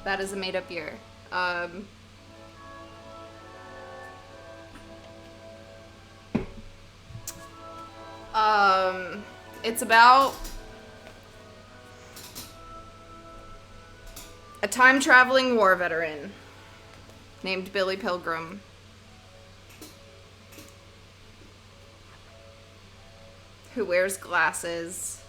That is a made-up year. It's about a time-traveling war veteran named Billy Pilgrim who wears glasses.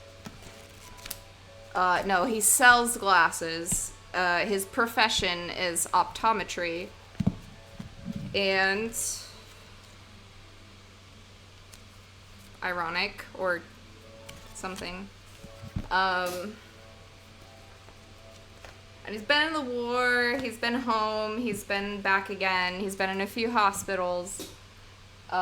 No, he sells glasses. His profession is optometry. And ironic or something. And he's been in the war, he's been home, he's been back again, he's been in a few hospitals. He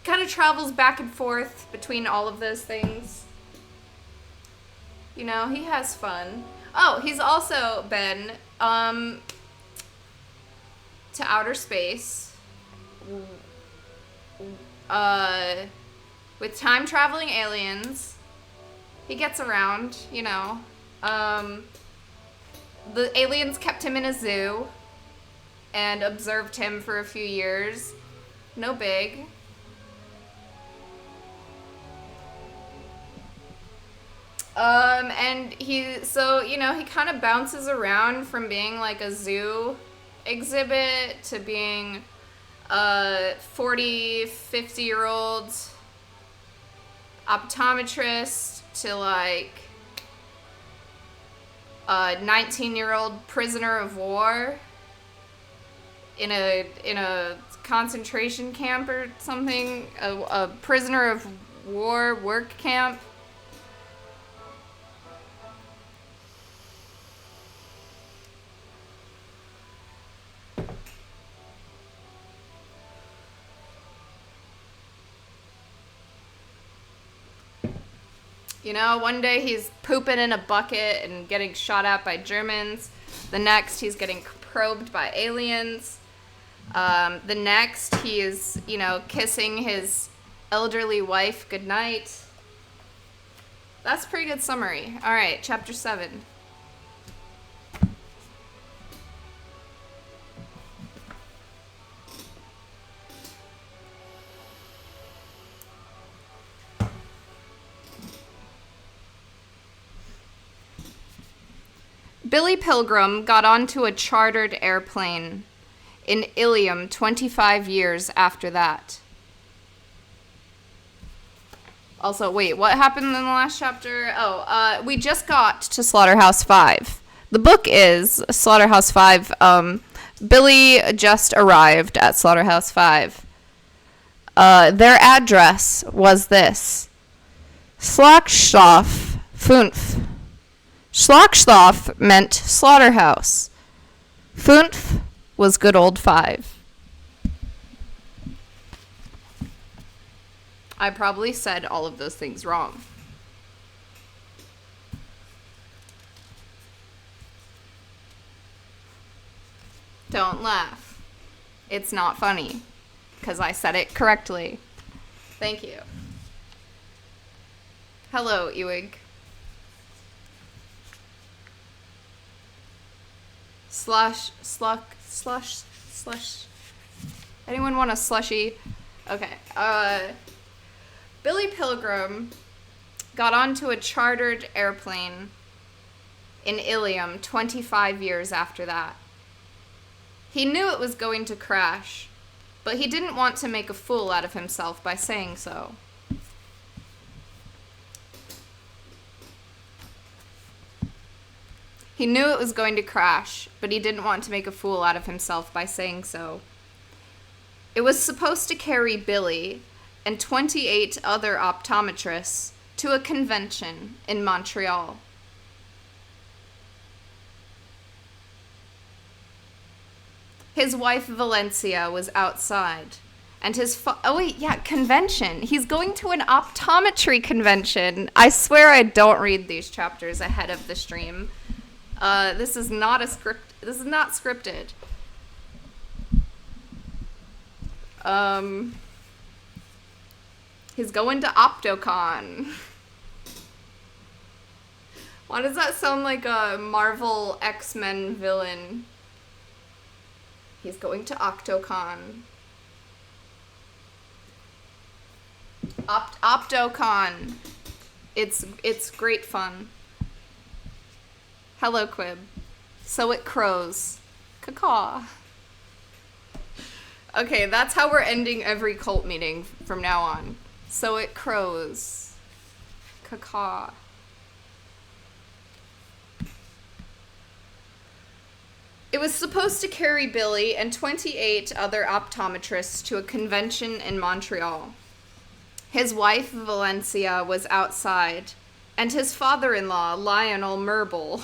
kind of travels back and forth between all of those things. You know, he has fun. Oh, he's also been to outer space with time traveling aliens. He gets around, you know. The aliens kept him in a zoo and observed him for a few years. No big. And so, you know, he kind of bounces around from being like a zoo exhibit to being a 40, 50-year-old optometrist to like a 19-year-old prisoner of war in a concentration camp or something, a prisoner of war work camp. You know, one day he's pooping in a bucket and getting shot at by Germans. The next, he's getting probed by aliens. The next, he is, you know, kissing his elderly wife goodnight. That's a pretty good summary. All right, chapter 7. Billy Pilgrim got onto a chartered airplane in Ilium 25 years after that. Also, wait, what happened in the last chapter? We just got to Slaughterhouse 5. The book is Slaughterhouse 5. Billy just arrived at Slaughterhouse 5. Their address was this. Slaughterhouse, Funf. Schlachstoff meant slaughterhouse. Funf was good old 5. I probably said all of those things wrong. Don't laugh. It's not funny, because I said it correctly. Thank you. Hello, Ewig. Slush. Anyone want a slushie? Okay. Billy Pilgrim got onto a chartered airplane in Ilium 25 years after that. He knew it was going to crash, but he didn't want to make a fool out of himself by saying so. He knew it was going to crash, but he didn't want to make a fool out of himself by saying so. It was supposed to carry Billy and 28 other optometrists to a convention in Montreal. His wife Valencia was outside, and his convention. He's going to an optometry convention. I swear I don't read these chapters ahead of the stream. This is not scripted. He's going to Optocon. Why does that sound like a Marvel X-Men villain? He's going to Octocon. Optocon. It's great fun. Hello, Quib. So it crows. Caw. Okay, that's how we're ending every cult meeting from now on. So it crows. Caw. It was supposed to carry Billy and 28 other optometrists to a convention in Montreal. His wife, Valencia, was outside, and his father-in-law, Lionel Merble.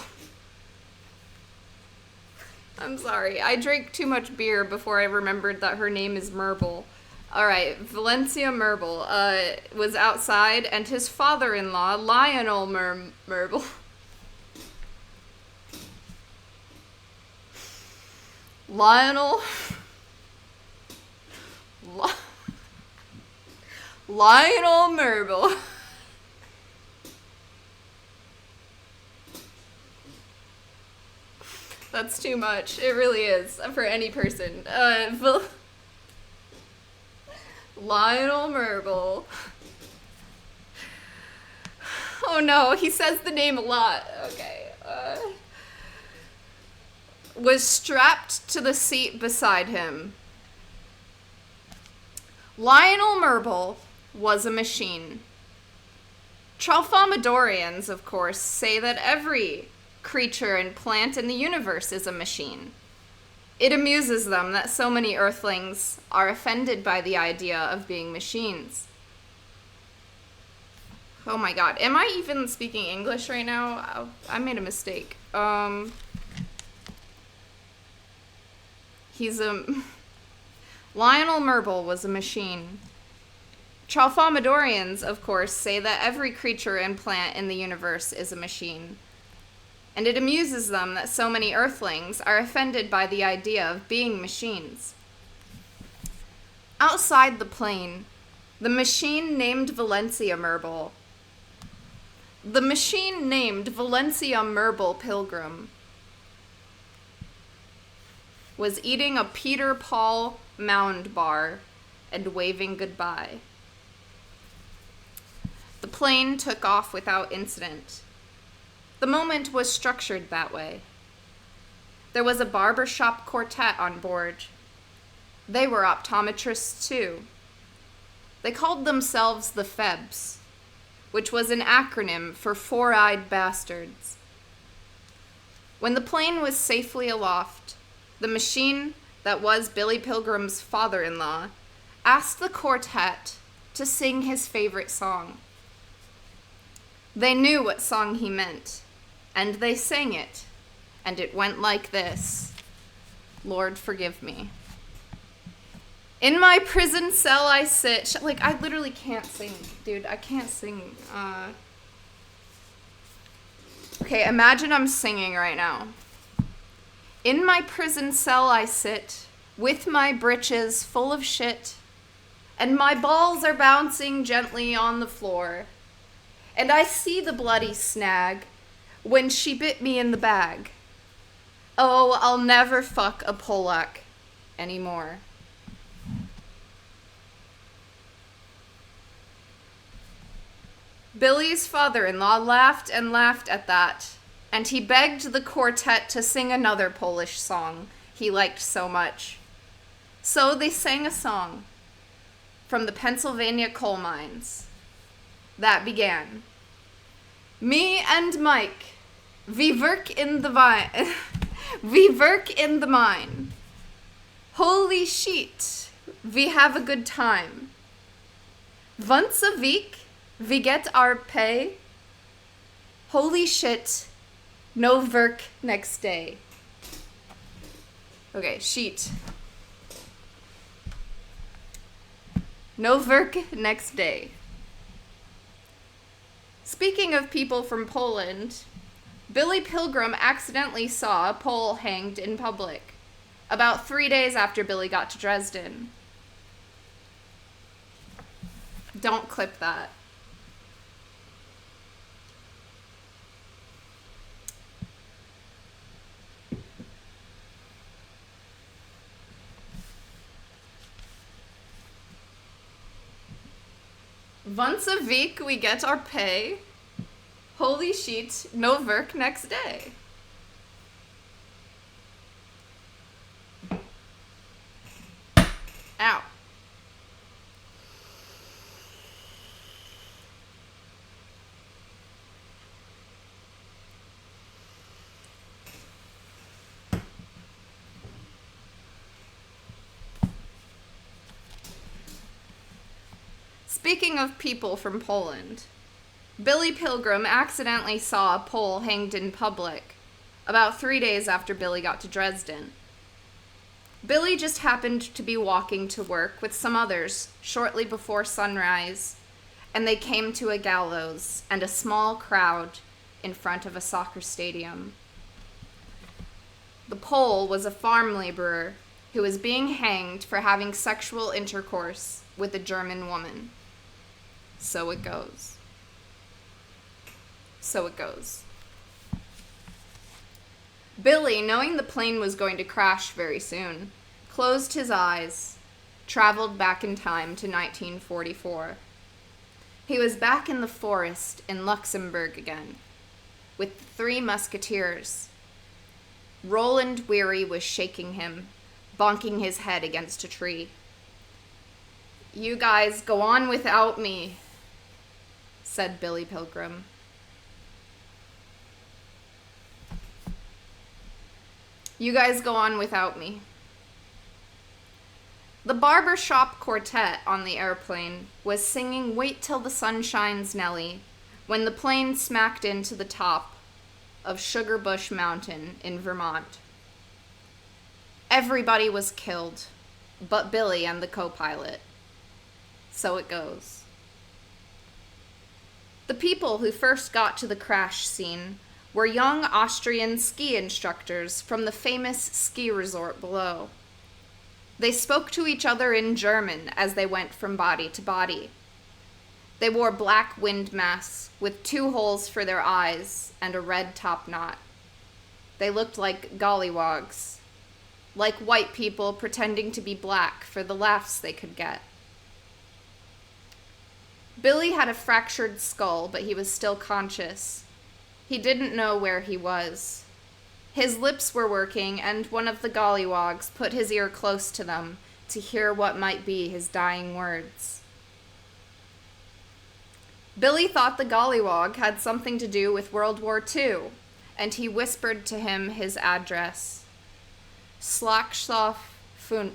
I'm sorry, I drank too much beer before I remembered that her name is Merble. Alright, Valencia Merble was outside, and his father-in-law, Lionel Merble. Lionel Merble. That's too much. It really is for any person. Lionel Merble. Oh no, he says the name a lot. Okay. Was strapped to the seat beside him. Lionel Merble was a machine. Tralfamadorians, of course, say that every creature and plant in the universe is a machine. It amuses them that so many Earthlings are offended by the idea of being machines. Oh my god, am I even speaking English right now? I made a mistake. Lionel Merble was a machine. Tralfamadorians, of course, say that every creature and plant in the universe is a machine. And it amuses them that so many Earthlings are offended by the idea of being machines. Outside the plane, the machine named Valencia Merble Pilgrim was eating a Peter Paul Mound bar and waving goodbye. The plane took off without incident. The moment was structured that way. There was a barbershop quartet on board. They were optometrists too. They called themselves the Febs, which was an acronym for Four-Eyed Bastards. When the plane was safely aloft, the machine that was Billy Pilgrim's father-in-law asked the quartet to sing his favorite song. They knew what song he meant, and they sang it, and it went like this. Lord, forgive me. In my prison cell I sit. Like, I literally can't sing, dude. I can't sing. Okay, imagine I'm singing right now. In my prison cell I sit, with my britches full of shit, and my balls are bouncing gently on the floor, and I see the bloody snag when she bit me in the bag. Oh, I'll never fuck a Polak anymore. Billy's father-in-law laughed and laughed at that, and he begged the quartet to sing another Polish song he liked so much. So they sang a song from the Pennsylvania coal mines that began, Me and Mike, we work in the mine. Holy shit, we have a good time. Once a week, we get our pay. Holy shit, no work next day. Okay, sheet. No work next day. Speaking of people from Poland, Billy Pilgrim accidentally saw a Pole hanged in public about 3 days after Billy got to Dresden. Don't clip that. Once a week we get our pay. Holy shit, no work next day. Ow. Speaking of people from Poland, Billy Pilgrim accidentally saw a Pole hanged in public about 3 days after Billy got to Dresden. Billy just happened to be walking to work with some others shortly before sunrise, and they came to a gallows and a small crowd in front of a soccer stadium. The Pole was a farm laborer who was being hanged for having sexual intercourse with a German woman. So it goes. So it goes. Billy, knowing the plane was going to crash very soon, closed his eyes, traveled back in time to 1944. He was back in the forest in Luxembourg again, with the Three Musketeers. Roland Weary was shaking him, bonking his head against a tree. "You guys go on without me," said Billy Pilgrim. "You guys go on without me." The barbershop quartet on the airplane was singing "Wait Till the Sun Shines, Nellie" when the plane smacked into the top of Sugar Bush Mountain in Vermont. Everybody was killed, but Billy and the co-pilot. So it goes. The people who first got to the crash scene were young Austrian ski instructors from the famous ski resort below. They spoke to each other in German as they went from body to body. They wore black wind masks with 2 holes for their eyes and a red top knot. They looked like gollywogs, like white people pretending to be black for the laughs they could get. Billy had a fractured skull, but he was still conscious. He didn't know where he was. His lips were working, and one of the gollywogs put his ear close to them to hear what might be his dying words. Billy thought the gollywog had something to do with World War II, and he whispered to him his address. Slaughterhouse 5.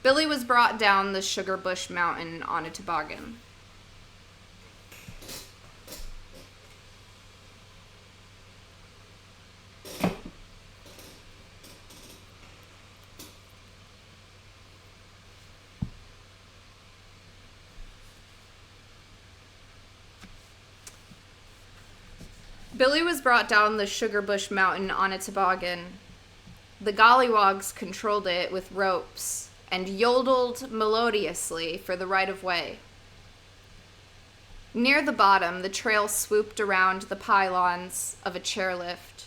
Billy was brought down the Sugar Bush Mountain on a toboggan. Billy was brought down the Sugar Bush Mountain on a toboggan. The gollywogs controlled it with ropes and yodeled melodiously for the right-of-way. Near the bottom, the trail swooped around the pylons of a chairlift.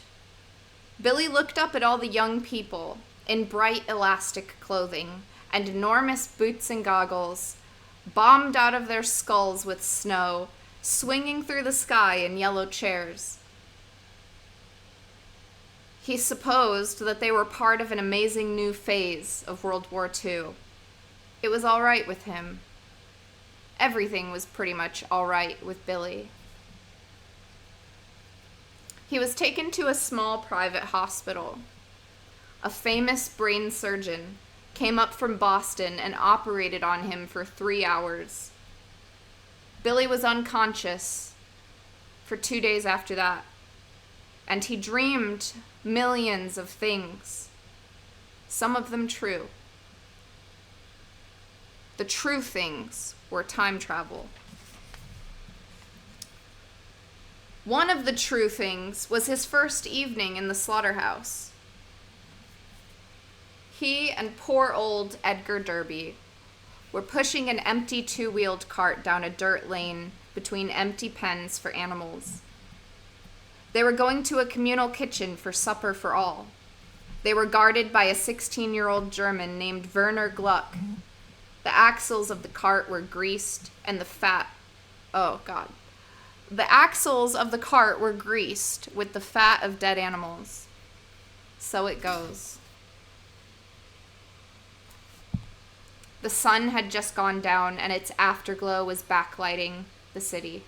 Billy looked up at all the young people in bright elastic clothing and enormous boots and goggles, bombed out of their skulls with snow, swinging through the sky in yellow chairs. He supposed that they were part of an amazing new phase of World War II. It was all right with him. Everything was pretty much all right with Billy. He was taken to a small private hospital. A famous brain surgeon came up from Boston and operated on him for 3 hours. Billy was unconscious for 2 days after that, and he dreamed millions of things, some of them true. The true things were time travel. One of the true things was his first evening in the slaughterhouse. He and poor old Edgar Derby were pushing an empty two-wheeled cart down a dirt lane between empty pens for animals. They were going to a communal kitchen for supper for all. They were guarded by a 16-year-old German named Werner Gluck. The axles of the cart were greased, and the axles of the cart were greased with the fat of dead animals. So it goes. The sun had just gone down, and its afterglow was backlighting the city,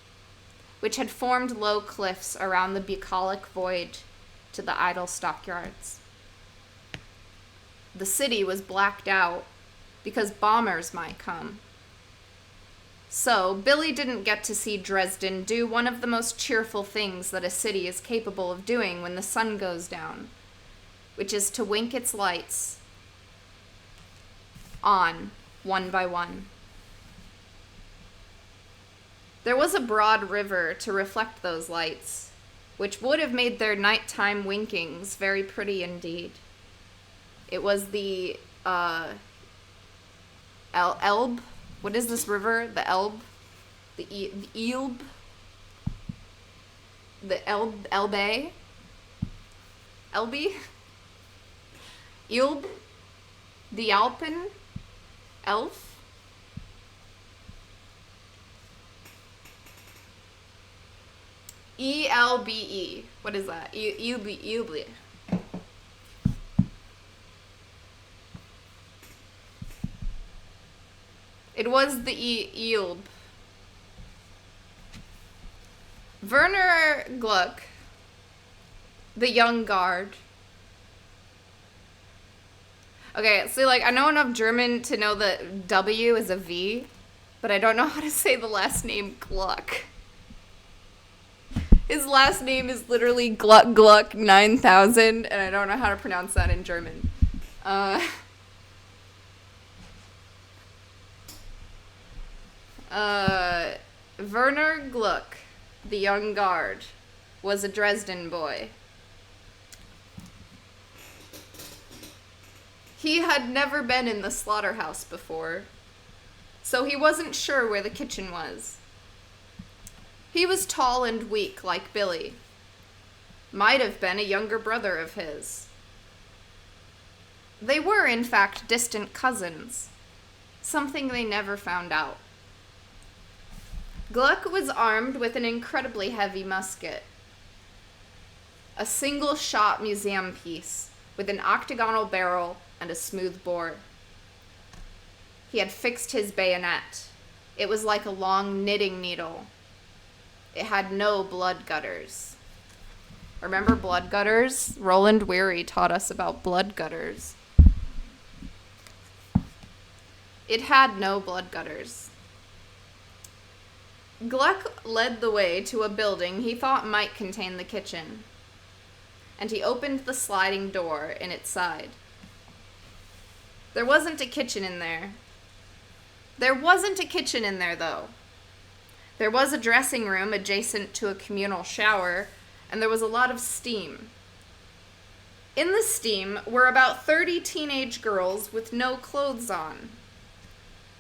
which had formed low cliffs around the bucolic void to the idle stockyards. The city was blacked out because bombers might come. So, Billy didn't get to see Dresden do one of the most cheerful things that a city is capable of doing when the sun goes down, which is to wink its lights on one by one. There was a broad river to reflect those lights, which would have made their nighttime winkings very pretty indeed. It was the Elbe. What is this river? The Elbe? The Elbe? The Elbe? Elbe? Elbe? The Alpen? Elf? ELBE. What is that? Elbe. It was the Elbe. Werner Gluck, the young guard. Okay, so I know enough German to know that W is a V, but I don't know how to say the last name Gluck. His last name is literally Gluck Gluck 9000, and I don't know how to pronounce that in German. Werner Gluck, the young guard, was a Dresden boy. He had never been in the slaughterhouse before, so he wasn't sure where the kitchen was. He was tall and weak like Billy. Might have been a younger brother of his. They were, in fact, distant cousins, something they never found out. Gluck was armed with an incredibly heavy musket, a single-shot museum piece with an octagonal barrel and a smooth bore. He had fixed his bayonet. It was like a long knitting needle. It had no blood gutters. Remember blood gutters? Roland Weary taught us about blood gutters. It had no blood gutters. Gluck led the way to a building he thought might contain the kitchen, and he opened the sliding door in its side. There wasn't a kitchen in there. There wasn't a kitchen in there, though. There was a dressing room adjacent to a communal shower, and there was a lot of steam. In the steam were about 30 teenage girls with no clothes on.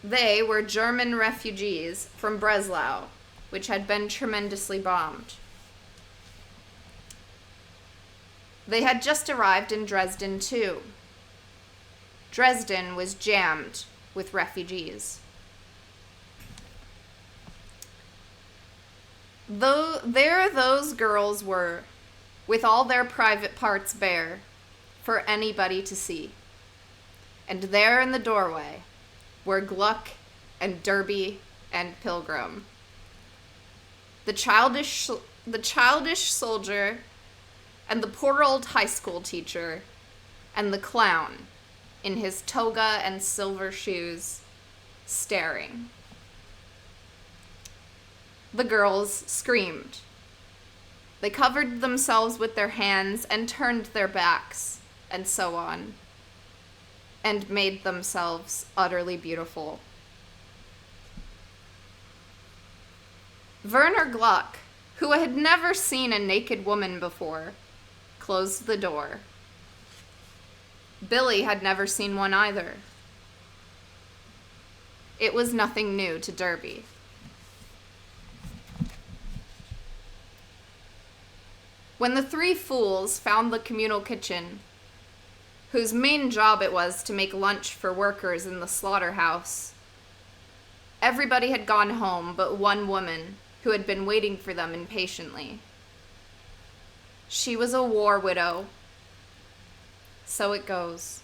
They were German refugees from Breslau, which had been tremendously bombed. They had just arrived in Dresden, too. Dresden was jammed with refugees. Though there those girls were, with all their private parts bare, for anybody to see. And there in the doorway were Gluck and Derby and Pilgrim. The childish soldier and the poor old high school teacher and the clown in his toga and silver shoes, staring. The girls screamed. They covered themselves with their hands and turned their backs, and so on, and made themselves utterly beautiful. Werner Gluck, who had never seen a naked woman before, closed the door. Billy had never seen one either. It was nothing new to Derby. When the three fools found the communal kitchen, whose main job it was to make lunch for workers in the slaughterhouse, everybody had gone home but one woman who had been waiting for them impatiently. She was a war widow. So it goes.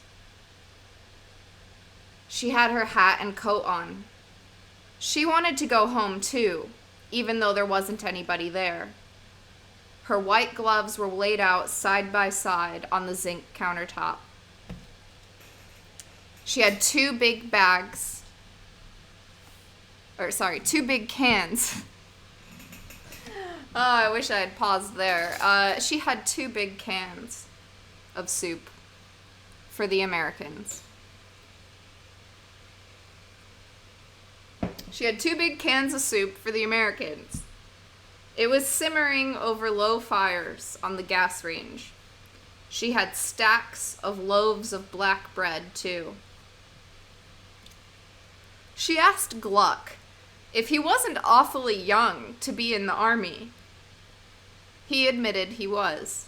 She had her hat and coat on. She wanted to go home too, even though there wasn't anybody there. Her white gloves were laid out side by side on the zinc countertop. She had two big cans. Oh, I wish I had paused there. She had two big cans of soup for the Americans. She had two big cans of soup for the Americans. It was simmering over low fires on the gas range. She had stacks of loaves of black bread, too. She asked Gluck if he wasn't awfully young to be in the army. He admitted he was.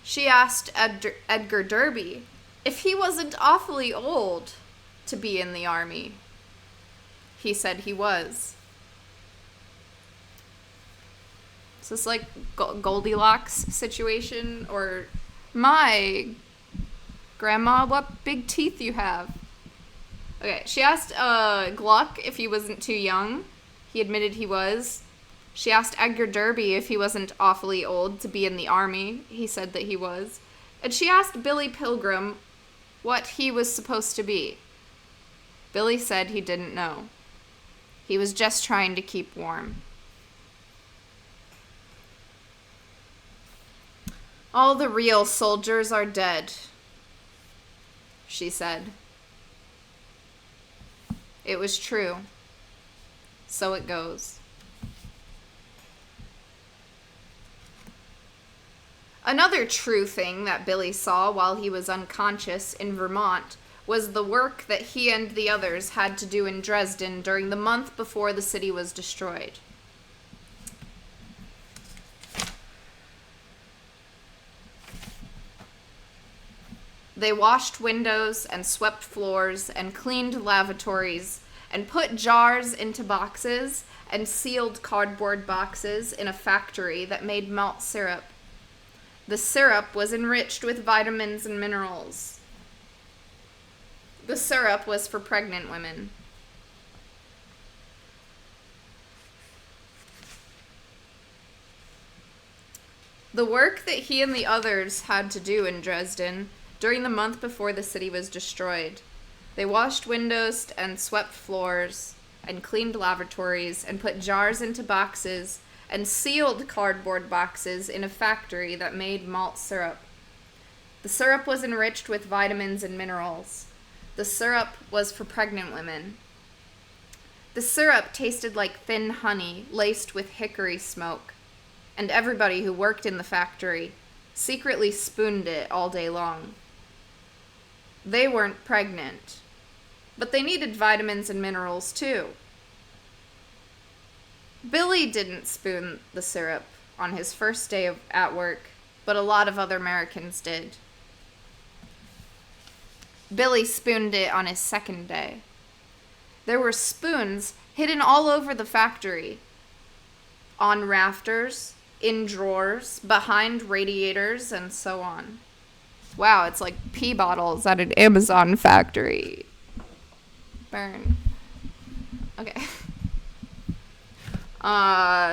She asked Edgar Derby if he wasn't awfully old to be in the army. He said he was. Is this like Goldilocks situation? Or, my grandma, what big teeth you have? Okay, she asked Gluck if he wasn't too young. He admitted he was. She asked Edgar Derby if he wasn't awfully old to be in the army. He said that he was. And she asked Billy Pilgrim what he was supposed to be. Billy said he didn't know. He was just trying to keep warm. All the real soldiers are dead, she said. It was true. So it goes. Another true thing that Billy saw while he was unconscious in Vermont was the work that he and the others had to do in Dresden during the month before the city was destroyed. They washed windows and swept floors and cleaned lavatories and put jars into boxes and sealed cardboard boxes in a factory that made malt syrup. The syrup was enriched with vitamins and minerals. The syrup was for pregnant women. The work that he and the others had to do in Dresden during the month before the city was destroyed. They washed windows and swept floors and cleaned lavatories and put jars into boxes and sealed cardboard boxes in a factory that made malt syrup. The syrup was enriched with vitamins and minerals. The syrup was for pregnant women. The syrup tasted like thin honey laced with hickory smoke, and everybody who worked in the factory secretly spooned it all day long. They weren't pregnant, but they needed vitamins and minerals too. Billy didn't spoon the syrup on his first day at work, but a lot of other Americans did. Billy spooned it on his second day. There were spoons hidden all over the factory, on rafters, in drawers, behind radiators, and so on. Wow, it's like pee bottles at an Amazon factory. Burn. Okay.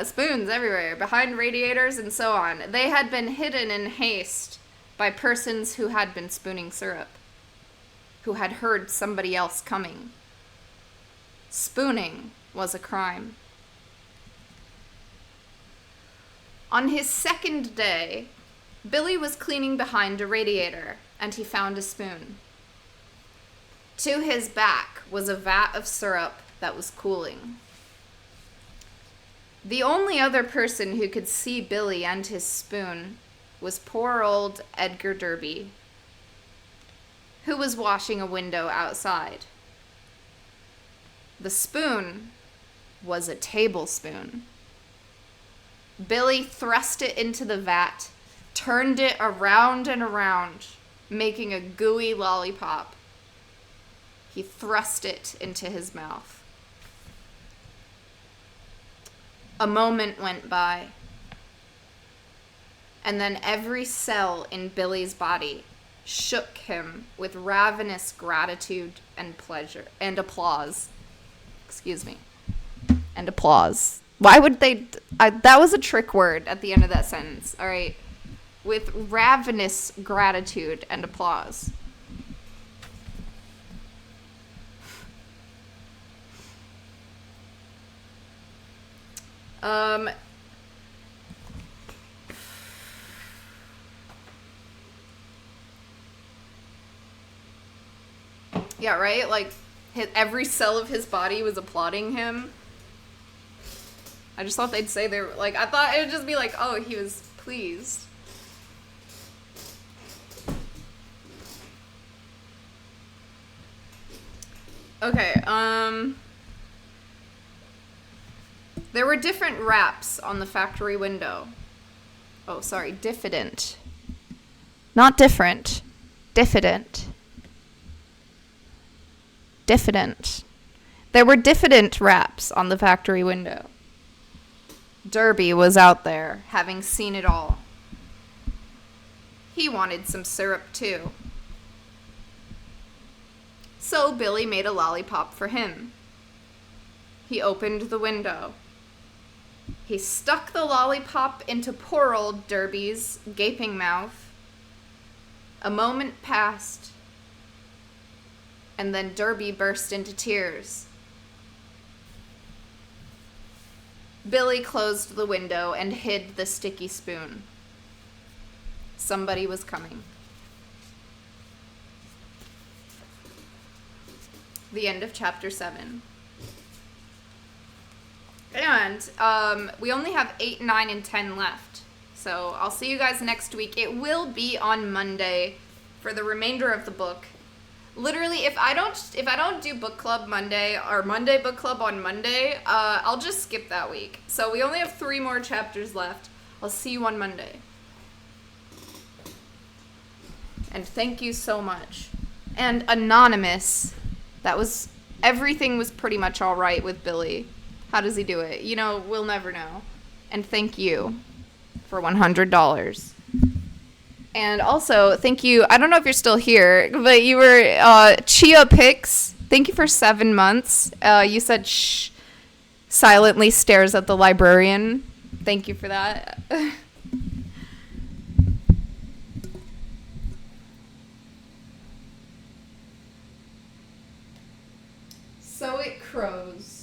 Spoons everywhere, behind radiators, and so on. They had been hidden in haste by persons who had been spooning syrup, who had heard somebody else coming. Spooning was a crime. On his second day, Billy was cleaning behind a radiator, and he found a spoon. To his back was a vat of syrup that was cooling. The only other person who could see Billy and his spoon was poor old Edgar Derby, who was washing a window outside. The spoon was a tablespoon. Billy thrust it into the vat, turned it around and around, making a gooey lollipop. He thrust it into his mouth. A moment went by, and then every cell in Billy's body shook him with ravenous gratitude and pleasure and applause. Excuse me. And applause. Why would they... that was a trick word at the end of that sentence. All right. With ravenous gratitude and applause. Yeah, right? Like, every cell of his body was applauding him. I just thought they'd say they were, like, I thought it would just be like, oh, he was pleased. Okay, there were different raps on the factory window. Oh, sorry, diffident. Not different. Diffident. Diffident. There were diffident raps on the factory window. Derby was out there, having seen it all. He wanted some syrup, too. So Billy made a lollipop for him. He opened the window. He stuck the lollipop into poor old Derby's gaping mouth. A moment passed, and then Derby burst into tears. Billy closed the window and hid the sticky spoon. Somebody was coming. The end of chapter 7. And we only have 8, 9, and 10 left. So I'll see you guys next week. It will be on Monday for the remainder of the book. Literally, if I don't do book club Monday or Monday book club on Monday, I'll just skip that week. So we only have 3 more chapters left. I'll see you on Monday. And thank you so much. And Anonymous, everything was pretty much all right with Billy. How does he do it? You know, we'll never know. And thank you for $100. And also, thank you. I don't know if you're still here, but you were Chia Pix. Thank you for 7 months. You said shh. Silently stares at the librarian. Thank you for that. So it crows.